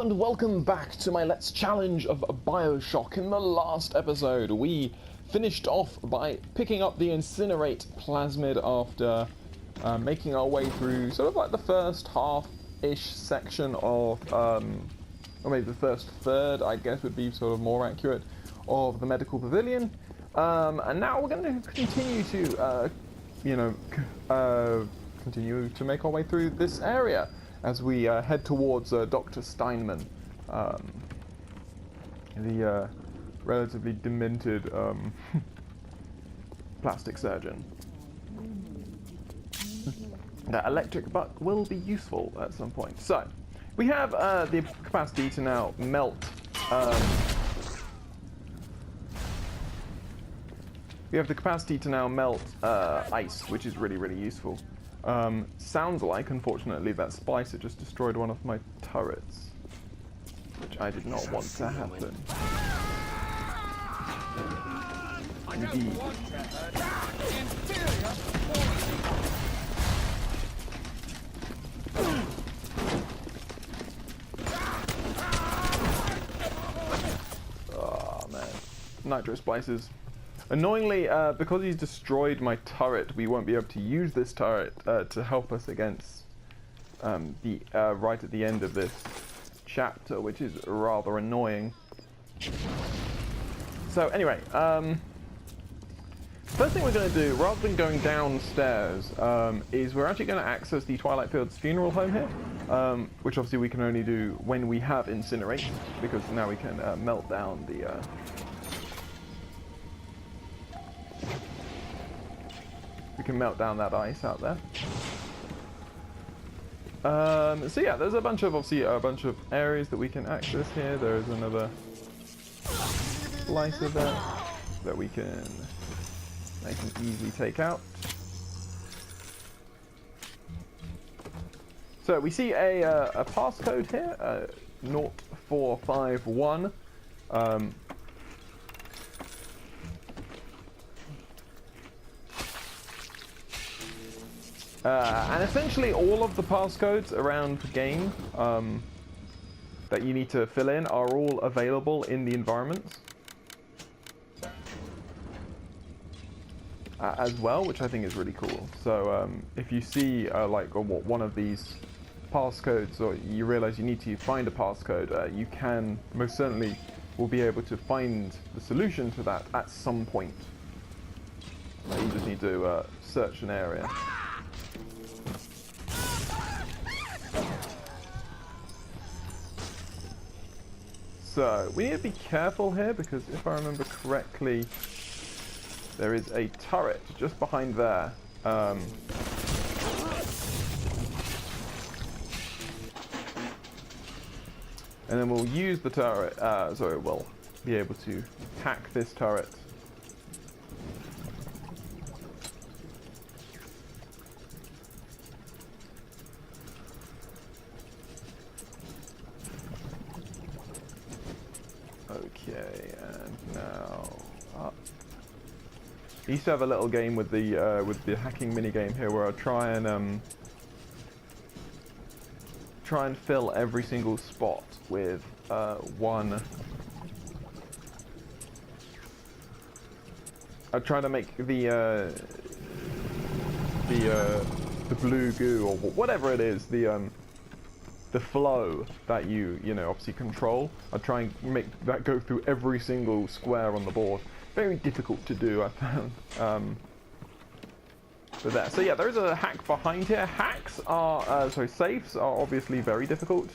and welcome back to my Let's Challenge of BioShock. In the last episode, we finished off by picking up the Incinerate Plasmid after making our way through sort of like the first half-ish section of, or maybe the first third, I guess would be sort of more accurate, of the Medical Pavilion. And now we're going to continue to, continue to make our way through this area as we head towards Doctor Steinman, the relatively demented plastic surgeon. That electric buck will be useful at some point. So, we have the capacity to now melt. We have the capacity to now melt ice, which is really, really useful. Sounds like, unfortunately, that Splicer just destroyed one of my turrets, which I did not want to happen. Indeed. Oh man, Nitro Splicers. Annoyingly, because he's destroyed my turret, we won't be able to use this turret to help us against right at the end of this chapter, which is rather annoying. So anyway, first thing we're going to do, rather than going downstairs, is we're actually going to access the Twilight Fields funeral home here, which obviously we can only do when we have Incinerate, because now we can melt down the... we can melt down that ice out there. So yeah, there's a bunch of areas that we can access here. There is another slicer there that we can easily take out. So we see a passcode here, 0451. And essentially all of the passcodes around the game that you need to fill in are all available in the environments as well, which I think is really cool. So if you see one of these passcodes, or you realize you need to find a passcode, you can most certainly will be able to find the solution to that at some point. You just need to search an area. So, we need to be careful here, because if I remember correctly, there is a turret just behind there. And then we'll use the turret, we'll be able to hack this turret. Okay, and now up. I used to have a little game with the hacking minigame here, where I try and fill every single spot with one. I try to make the blue goo, or whatever it is, the flow that you obviously control. I try and make that go through every single square on the board. Very difficult to do, I found. But there. So yeah, there is a hack behind here. Hacks are, safes are obviously very difficult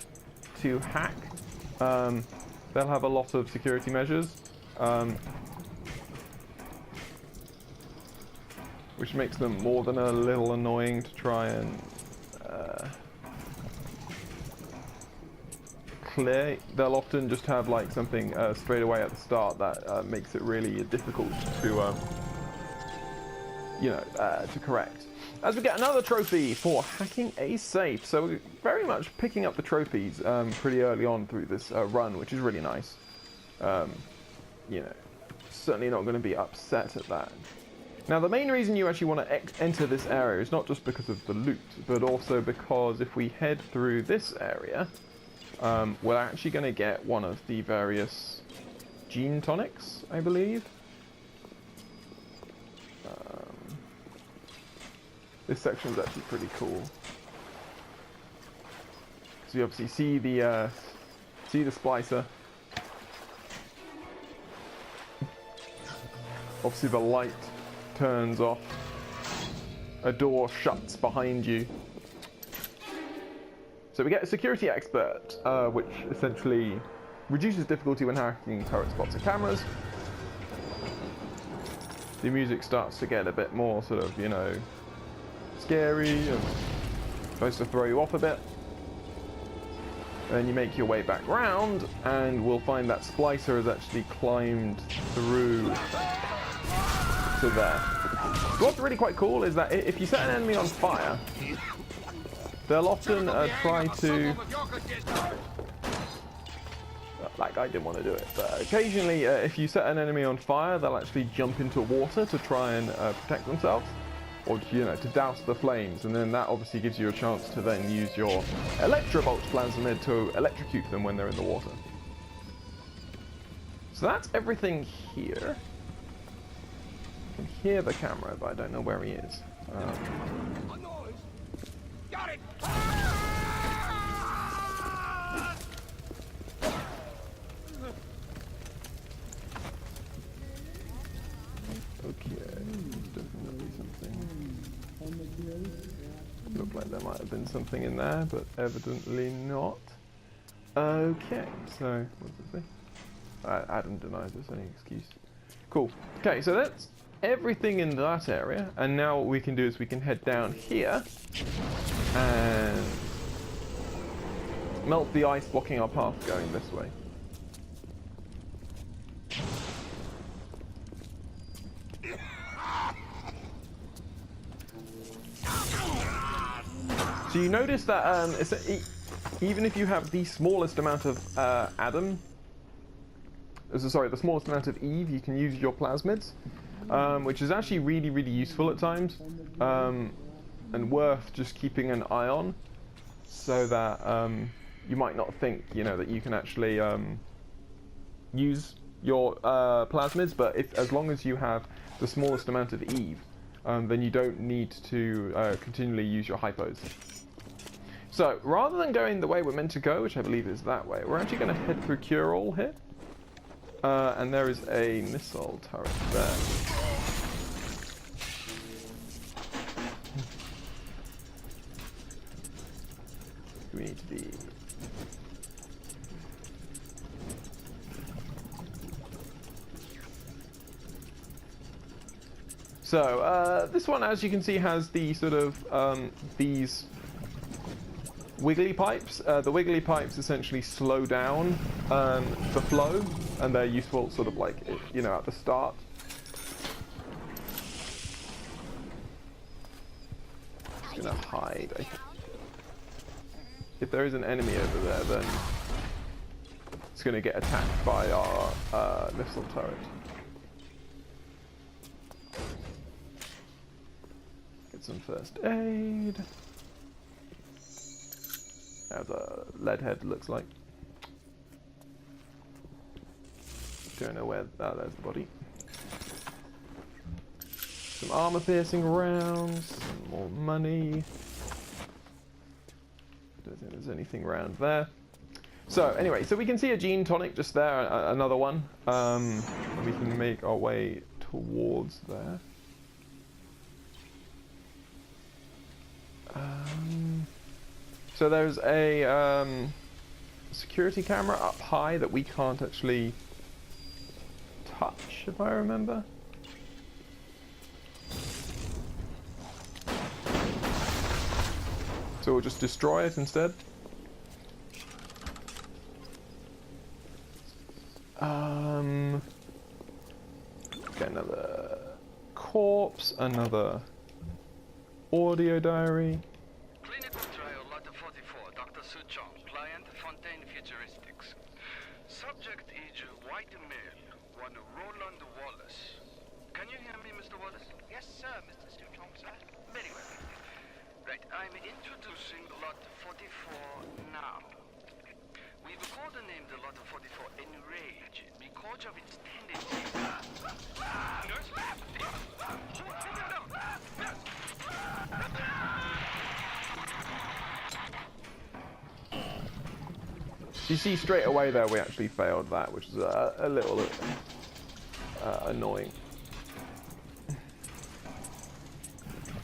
to hack. They'll have a lot of security measures, which makes them more than a little annoying to try and clear. They'll often just have like something straight away at the start that makes it really difficult to to correct. As we get another trophy for hacking a safe, so we're very much picking up the trophies pretty early on through this run, which is really nice. Certainly not going to be upset at that. Now, the main reason you actually want to enter this area is not just because of the loot, but also because if we head through this area, we're actually going to get one of the various gene tonics, I believe. This section is actually pretty cool. So you obviously see the splicer. Obviously the light turns off. A door shuts behind you. So we get a security expert, which essentially reduces difficulty when hacking turret spots and cameras. The music starts to get a bit more sort of, you know, scary and supposed to throw you off a bit. And then you make your way back round, and we'll find that Splicer has actually climbed through to there. What's really quite cool is that if you set an enemy on fire, they'll often try to... That guy didn't want to do it, but occasionally if you set an enemy on fire, they'll actually jump into water to try and protect themselves, or, you know, to douse the flames, and then that obviously gives you a chance to then use your Electrobolt Plasmid to electrocute them when they're in the water. So that's everything here. I can hear the camera, but I don't know where he is. Got it. Okay, there's definitely something. Looked like there might have been something in there, but evidently not. Okay, so what does it say? Adam denies us any excuse. Cool. Okay, so that's everything in that area, and now what we can do is we can head down here and melt the ice blocking our path going this way. So you notice that even if you have the smallest amount of the smallest amount of Eve, you can use your plasmids, which is actually really, really useful at times, and worth just keeping an eye on, so that you might not think, you know, that you can actually use your plasmids, but as long as you have the smallest amount of Eve, then you don't need to continually use your hypos. So, rather than going the way we're meant to go, which I believe is that way, we're actually going to head through Cure-All here. And there is a missile turret there. We need to be... So, this one, as you can see, has the sort of, these wiggly pipes. The wiggly pipes essentially slow down the flow, and they're useful sort of like, you know, at the start. Just gonna hide. If there is an enemy over there, then it's gonna get attacked by our missile turret. Get some first aid. As a lead head looks like. Don't know where. Oh, there's the body. Some armor piercing rounds, some more money. Don't think there's anything around there. So anyway, so we can see a gene tonic just there, another one. And we can make our way towards there. So there's a security camera up high that we can't actually touch, if I remember. So we'll just destroy it instead. Okay, another corpse, another audio diary. Clinical trial lot 44, Dr. Client Fontaine Futuristics. Subject is white male, one Roland Wallace. Can you hear me, Mr. Wallace? Yes, sir, Mr. Suchong, sir. Very well. Right, I'm introducing lot 44 now. much of its tendencies. Nurse? You see straight away there we actually failed that, which is a little annoying.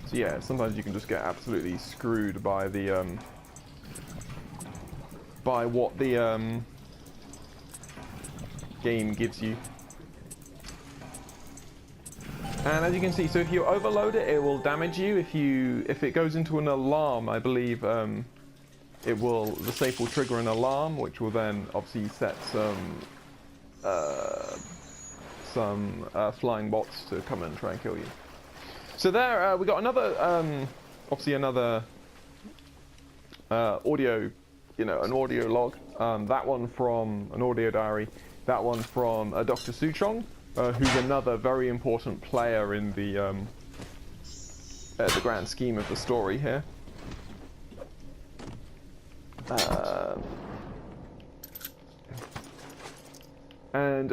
So yeah, sometimes you can just get absolutely screwed by the by what the game gives you. And as you can see, so if you overload it, it will damage you. If it goes into an alarm, I believe the safe will trigger an alarm, which will then obviously set some flying bots to come and try and kill you. So there, we got another, obviously another audio, an audio log. That one from an audio diary. That one from Dr. Suchong, who's another very important player in the grand scheme of the story here. And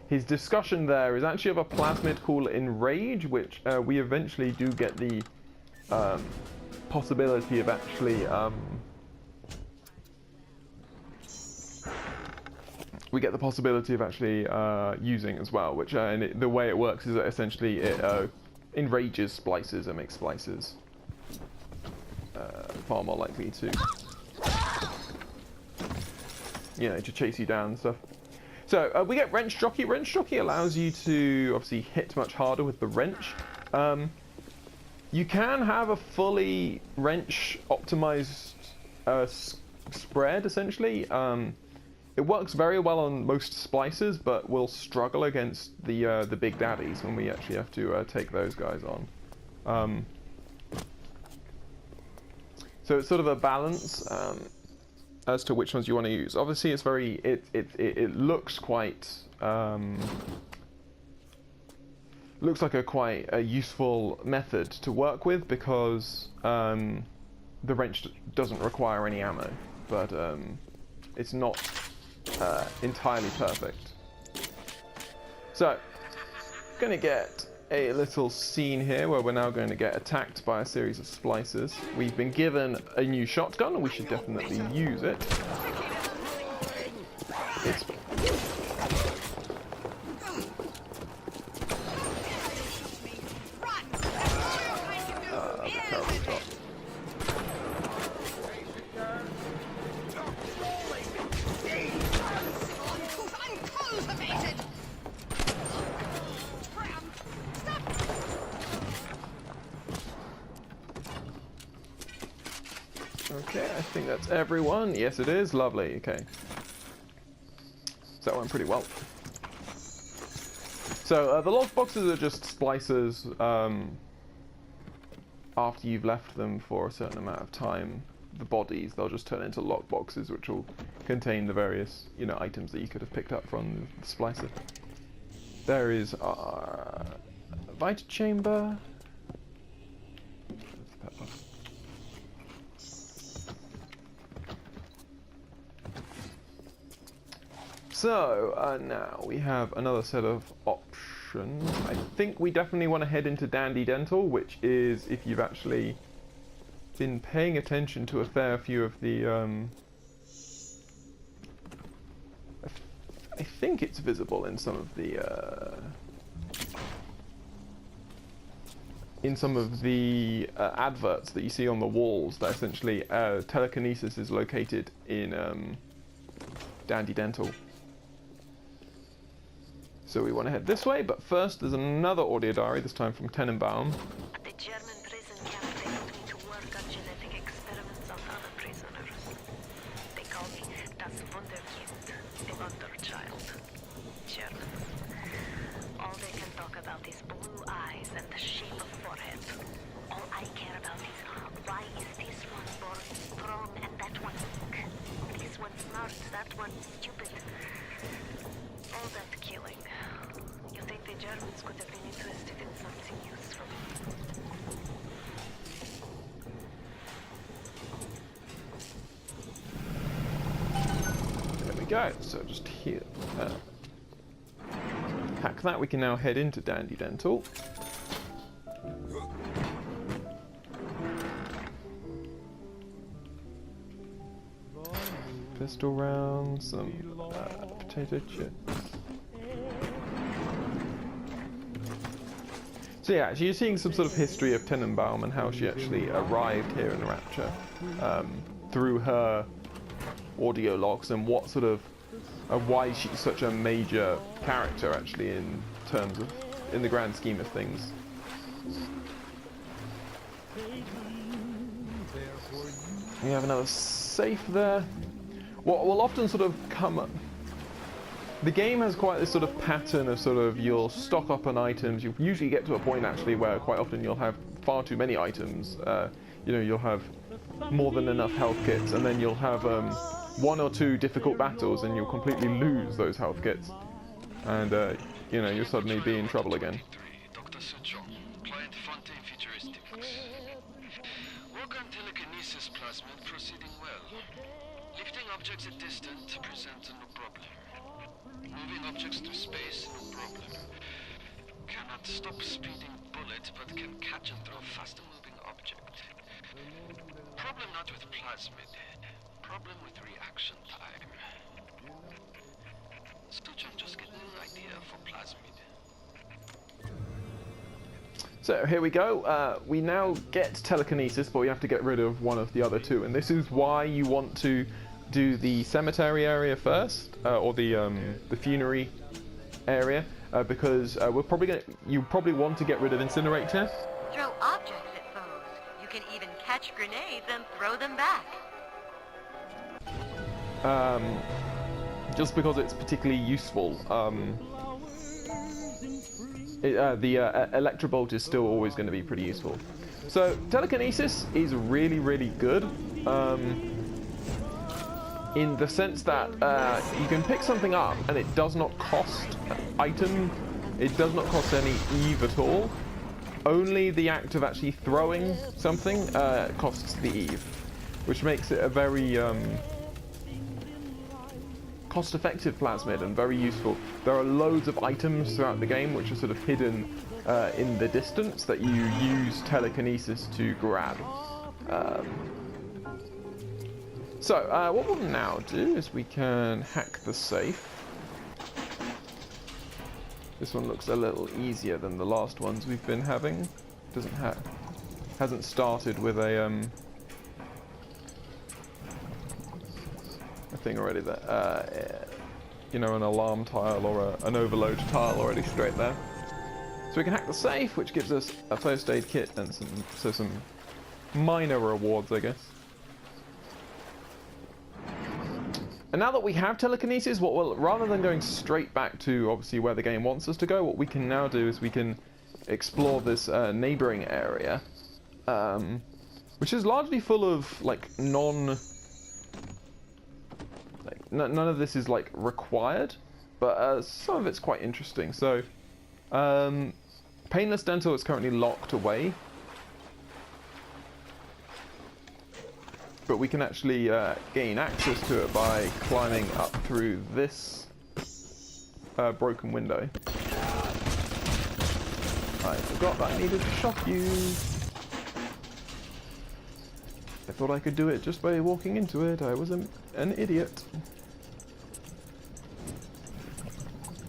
his discussion there is actually of a plasmid called Enrage, which we eventually do get the possibility of actually using as well. Which and the way it works is that essentially it enrages splices and makes splices far more likely to to chase you down and stuff. So we get Wrench Jockey. Wrench Jockey allows you to obviously hit much harder with the wrench. You can have a fully wrench optimized spread essentially. It works very well on most splicers, but will struggle against the big daddies when we actually have to take those guys on. So it's sort of a balance as to which ones you want to use. Obviously, it's very it looks quite looks like quite a useful method to work with because the wrench doesn't require any ammo, but it's not entirely perfect. So, gonna get a little scene here where we're now going to get attacked by a series of splicers. We've been given a new shotgun and we should definitely use it. It's terrible shot. Okay, I think that's everyone. Yes, it is. Lovely. Okay. So that went pretty well. So the lock boxes are just splicers after you've left them for a certain amount of time. The bodies, they'll just turn into lock boxes, which will contain the various, items that you could have picked up from the splicer. There is our Vita Chamber. So, now we have another set of options. I think we definitely want to head into Dandy Dental, which is, if you've actually been paying attention to a fair few of the, I think it's visible in some of the, adverts that you see on the walls, that essentially telekinesis is located in Dandy Dental. So we want to head this way, but first there's another audio diary, this time from Tenenbaum. The German prison camp, they put me to work on genetic experiments on other prisoners. They call me das Wunderkind, the Wonder Child. German. All they can talk about is blue eyes and the shape of forehead. All I care about is why is this one born strong and that one weak? This one smart, that one stupid. All that killing. You think the Germans could have been interested in something useful? There we go. So just here. hack that, we can now head into Dandy Dental. Pistol rounds, some potato chips. So yeah, actually you're seeing some sort of history of Tenenbaum and how she actually arrived here in Rapture through her audio logs, and what sort of why she's such a major character actually in terms of, in the grand scheme of things. We have another safe there. What will often sort of come up, the game has quite this sort of pattern of sort of, you'll stock up on items, you usually get to a point actually where quite often you'll have far too many items. You know, you'll have more than enough health kits, and then you'll have one or two difficult battles and you'll completely lose those health kits, and you know, you'll suddenly be in trouble again. Doctor Steinman, client Fontaine Futuristics. Work on Telekinesis Plasmid proceeding well. Lifting objects at distance presents no problem. Moving objects through space, no problem. Cannot stop speeding bullets, but can catch and throw faster moving object. Problem not with plasmid. Problem with reaction time. Stuchon just getting an idea for plasmid. So here we go. We now get telekinesis, but we have to get rid of one of the other two, and this is why you want to do the cemetery area first, or the funerary area, because we're probably gonna. You probably want to get rid of incinerator. Throw objects at foes. You can even catch grenades and throw them back. Just because it's particularly useful. The electrobolt is still always going to be pretty useful. So telekinesis is really, really good. In the sense that you can pick something up and it does not cost item, it does not cost any Eve at all. Only the act of actually throwing something costs the Eve, which makes it a very cost-effective plasmid and very useful. There are loads of items throughout the game which are sort of hidden in the distance that you use telekinesis to grab. So what we'll now do is we can hack the safe. This one looks a little easier than the last ones we've been having. Hasn't started with a thing already that you know, an alarm tile or an overload tile already straight there. So we can hack the safe, which gives us a first aid kit and some minor rewards, I guess. And now that we have telekinesis, rather than going straight back to obviously where the game wants us to go, what we can now do is we can explore this neighboring area, which is largely full of like none of this is like required, but some of it's quite interesting. So painless dental is currently locked away, but we can actually gain access to it by climbing up through this broken window. I forgot that I needed to shock you. I thought I could do it just by walking into it. I was an idiot.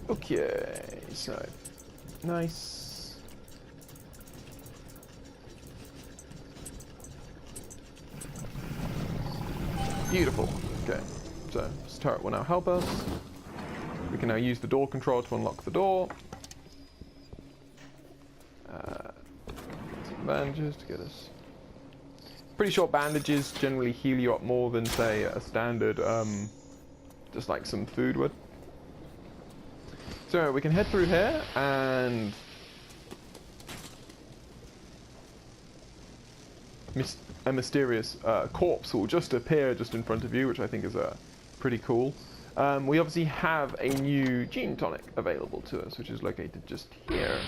Okay, so nice. Beautiful. Okay, so this turret will now help us. We can now use the door control to unlock the door. Some bandages to get us. Pretty sure bandages generally heal you up more than, say, a standard, just like some food would. So we can head through here, and a mysterious corpse will just appear just in front of you, which I think is pretty cool. We obviously have a new gene tonic available to us, which is located just here.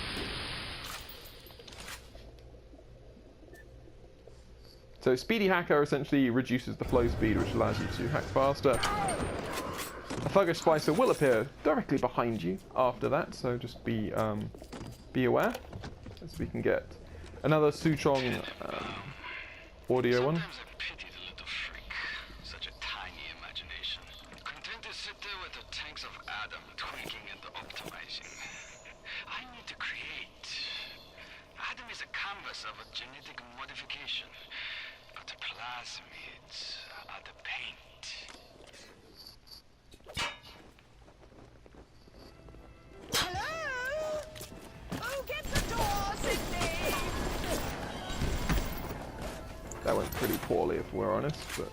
So Speedy Hacker essentially reduces the flow speed, which allows you to hack faster. A Thuggish Splicer will appear directly behind you after that, so just be aware. As we can get another Suchong audio one. Sometimes I pity the little freak. Such a tiny imagination. Content to sit there with the tanks of Adam tweaking and optimizing. I need to create. Adam is a canvas of a genetic modification, but the plasmids are the paint. Hello? Who gets the door, Sydney? That went pretty poorly, if we're honest, but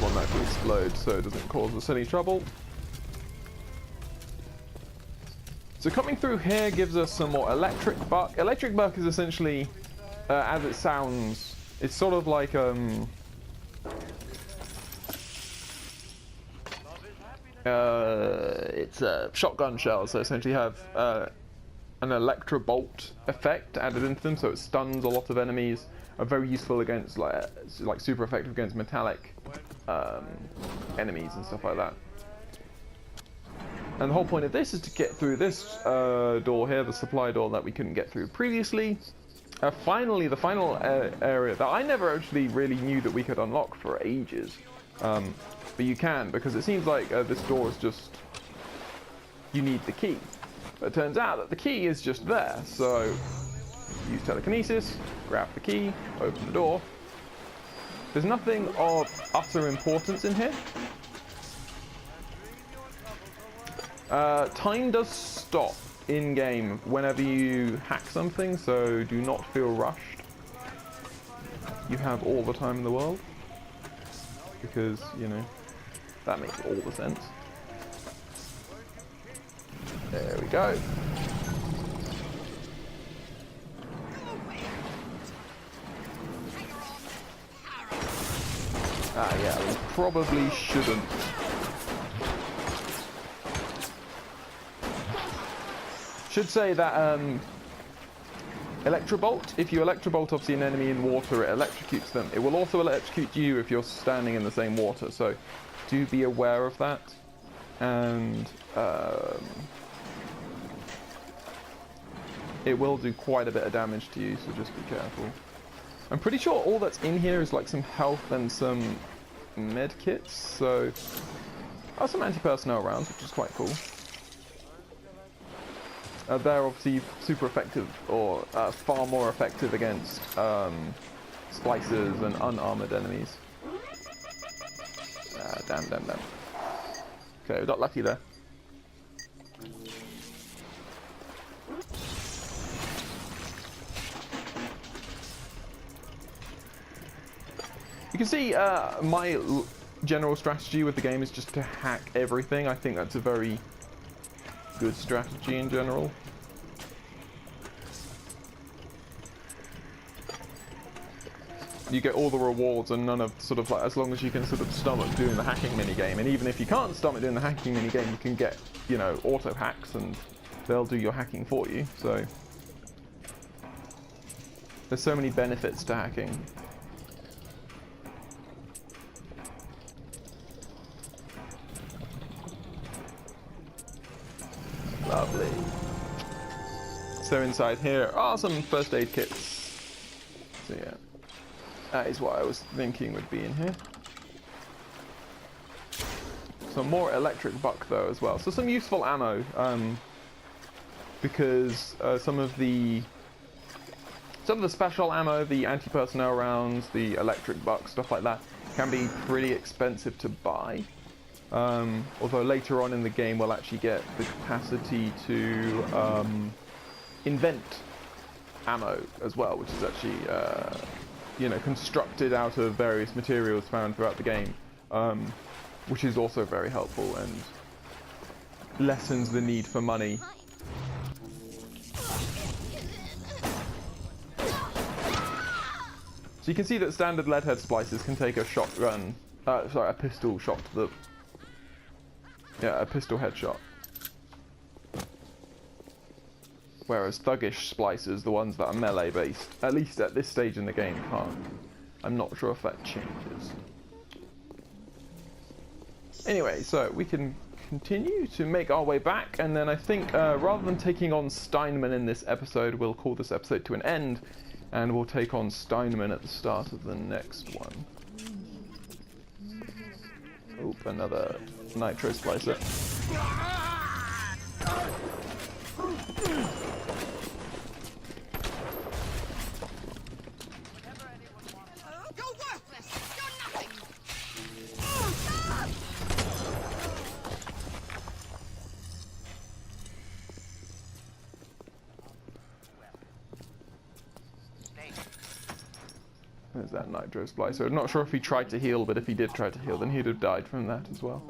one that can explode so it doesn't cause us any trouble. So coming through here gives us some more electric buck. Electric buck is essentially, as it sounds, it's sort of like it's a shotgun shells. So essentially have an electro bolt effect added into them, so it stuns a lot of enemies. Are very useful against like super effective against metallic enemies and stuff like that. And the whole point of this is to get through this door here, the supply door that we couldn't get through previously. Finally, the final area that I never actually really knew that we could unlock for ages. But you can, because it seems like this door is just... you need the key. But it turns out that the key is just there, so... use telekinesis, grab the key, open the door. There's nothing of utter importance in here. Time does stop in-game whenever you hack something, so do not feel rushed. You have all the time in the world. Because, you know, that makes all the sense. There we go. Ah, yeah, we probably shouldn't. Should say that Electrobolt, if you Electrobolt obviously an enemy in water, it electrocutes them. It will also electrocute you if you're standing in the same water, so do be aware of that. And it will do quite a bit of damage to you, so just be careful. I'm pretty sure all that's in here is like some health and some med kits, so some anti-personnel rounds, which is quite cool. They're obviously super effective, or far more effective against splicers and unarmored enemies. Damn. Okay, we got lucky there. You can see my general strategy with the game is just to hack everything. I think that's a very good strategy in general. You get all the rewards and none of sort of like, as long as you can sort of stomach doing the hacking minigame. And even if you can't stomach doing the hacking minigame, you can get, you know, auto hacks and they'll do your hacking for you. So there's so many benefits to hacking. Lovely. So inside here are some first aid kits. So yeah, that is what I was thinking would be in here. Some more electric buck though as well. So some useful ammo, because some of the special ammo, the anti-personnel rounds, the electric buck, stuff like that, can be pretty expensive to buy. Although later on in the game we'll actually get the capacity to invent ammo as well, which is actually you know, constructed out of various materials found throughout the game, which is also very helpful and lessens the need for money. So you can see that standard leadhead splicers can take a shotgun, sorry, a pistol shot to the... yeah, a pistol headshot. whereas thuggish splicers, the ones that are melee based, at least at this stage in the game, can't. I'm not sure if that changes. Anyway, so we can continue to make our way back, and then I think rather than taking on Steinman in this episode, we'll call this episode to an end, and we'll take on Steinman at the start of the next one. Oop, another nitro splicer. You're worthless! You're nothing! There's that nitro splicer. I'm not sure if he tried to heal, but if he did try to heal, then he'd have died from that as well.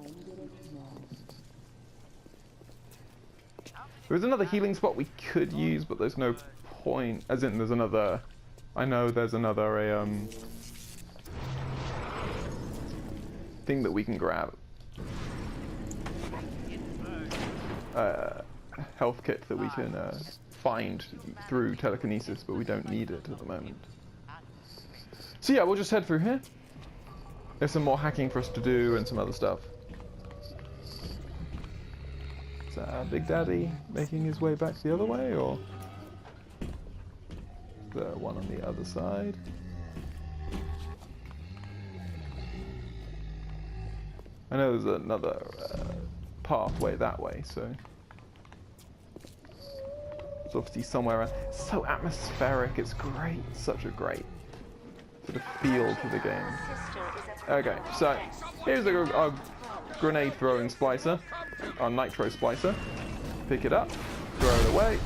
There's another healing spot we could use, but there's no point. As in, there's another... I know there's another thing that we can grab. Health kit that we can find through telekinesis, but we don't need it at the moment. So yeah, we'll just head through here. There's some more hacking for us to do and some other stuff. Is that Big Daddy making his way back the other way, or the one on the other side? I know there's another pathway that way, so it's obviously somewhere around. It's so atmospheric, it's great, such a great sort of feel to the game. Okay, so here's our grenade throwing splicer, our nitro splicer. Pick it up, throw it away.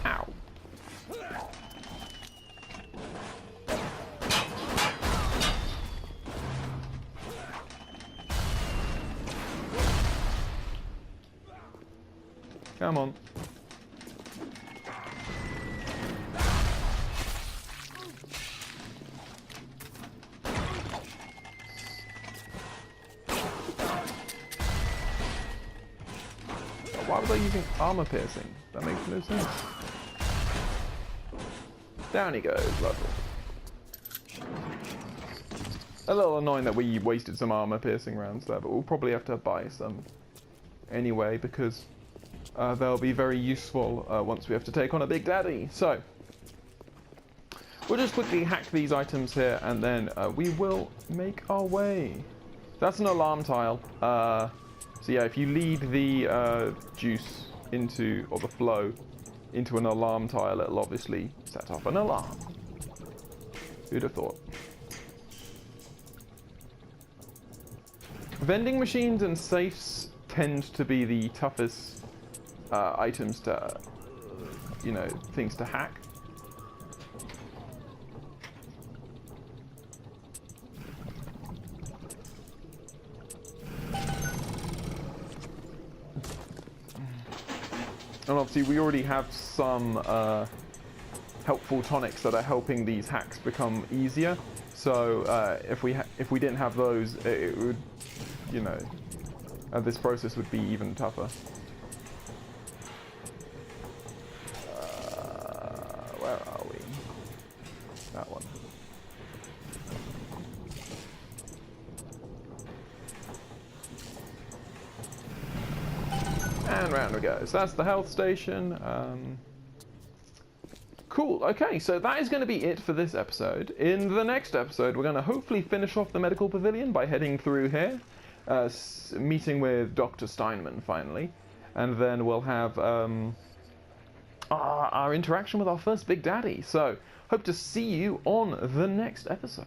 Ow. Come on. Why was I using armor piercing? That makes no sense. Down he goes, lovely. A little annoying that we wasted some armor piercing rounds there, but we'll probably have to buy some anyway, because they'll be very useful once we have to take on a Big Daddy. So, we'll just quickly hack these items here, and then we will make our way. That's an alarm tile. So yeah, if you lead the juice into, or the flow, into an alarm tile, it'll obviously set off an alarm. Who'd have thought? Vending machines and safes tend to be the toughest items to, you know, things to hack. And obviously we already have some helpful tonics that are helping these hacks become easier. So if we didn't have those, it would, you know, this process would be even tougher. Where are we? That one. And round we go. So that's the health station. Cool. Okay, so that is going to be it for this episode. In the next episode, we're going to hopefully finish off the Medical Pavilion by heading through here, meeting with Doctor Steinman finally, and then we'll have our interaction with our first Big Daddy. So, hope to see you on the next episode.